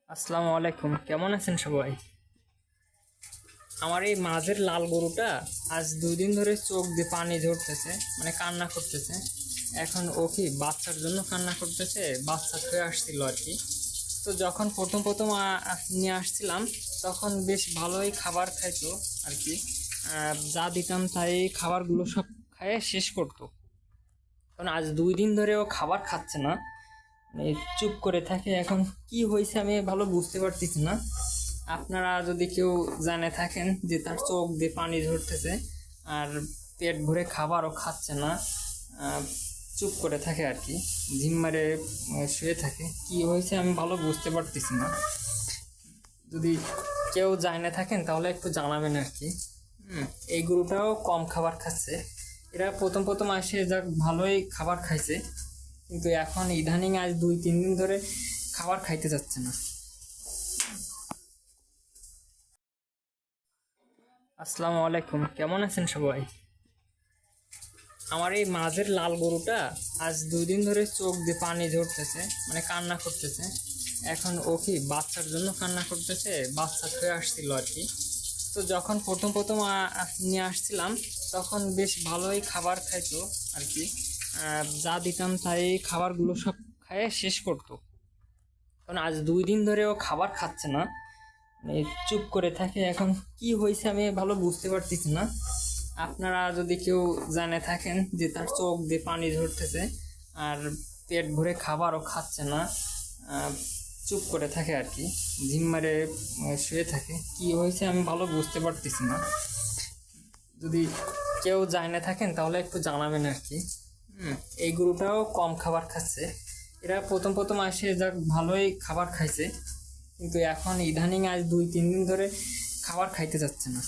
আসসালামু আলাইকুম, কেমন আছেন সবাই? আমার এই মাঝের লাল গরুটা আজ 2 দিন ধরে চোখ দিয়ে পানি ঝরতেছে, মানে কান্না করতেছে। এখন ও কি বাচ্চার জন্য কান্না করতেছে, বাচ্চা হয়ে আসছিল আর কি। তো যখন প্রথম প্রথম নিয়ে আসছিলাম, তখন বেশ ভালোই খাবার খাইতো আর কি। যা দিতাম তাই খাবারগুলো সব খাইয়ে শেষ করতো। কারণ আজ 2 দিন ধরে ও খাবার খাচ্ছে না, মানে চুপ করে থাকে। এখন কি হয়েছে আমি ভালো বুঝতে পারতেছি না। আপনারা যদি কেউ জানে থাকেন যে তার চোখ দিয়ে পানি ঝরতেছে আর পেট ভরে খাবারও খাচ্ছে না, আহ, চুপ করে থাকে আর কি, ঝিম মারে শুয়ে থাকে, কি হয়েছে আমি ভালো বুঝতে পারতেছি না। যদি কেউ জানে থাকেন তাহলে একটু জানাবেন আর কি। এই গরুটাও কম খাবার খাচ্ছে। এরা প্রথম প্রথম আসে যাক ভালোই খাবার খাইছে, কিন্তু এখন ইদানিং আজ 2-3 দিন ধরে খাবার খাইতে যাচ্ছে না। আসসালামু আলাইকুম, কেমন আছেন সবাই? আমার এই মাঝের লাল গরুটা আজ 2 দিন ধরে চোখ দিয়ে পানি ঝরতেছে, মানে কান্না করতেছে। এখন ও কি বাচ্চার জন্য কান্না করতেছে, বাচ্চা হয়ে আসছিল আর কি। তো যখন প্রথম প্রথম নিয়ে আসছিলাম, তখন বেশ ভালোই খাবার খাইতো আর কি। যা দিতাম তাই খাবারগুলো সব খাইয়ে শেষ করতো। কারণ আজ 2 দিন ধরে ও খাবার খাচ্ছে না, মানে চুপ করে থাকে। এখন কি হয়েছে আমি ভালো বুঝতে পারতেছি না। আপনারা যদি কেউ জানে থাকেন যে তার চোখ দিয়ে পানি ঝরতেছে আর পেট ভরে খাবারও খাচ্ছে না, আহ, চুপ করে থাকে আর কি, ঝিম মারে শুয়ে থাকে, কি হয়েছে আমি ভালো বুঝতে পারতেছি না। যদি কেউ জানে থাকেন তাহলে একটু জানাবেন আর কি। এই গরুটাও কম খাবার খাচ্ছে। এরা প্রথম প্রথম আসে যাক ভালোই খাবার খাইছে, কিন্তু এখন ইদানিং আজ 2-3 দিন ধরে খাবার খাইতে যাচ্ছে না।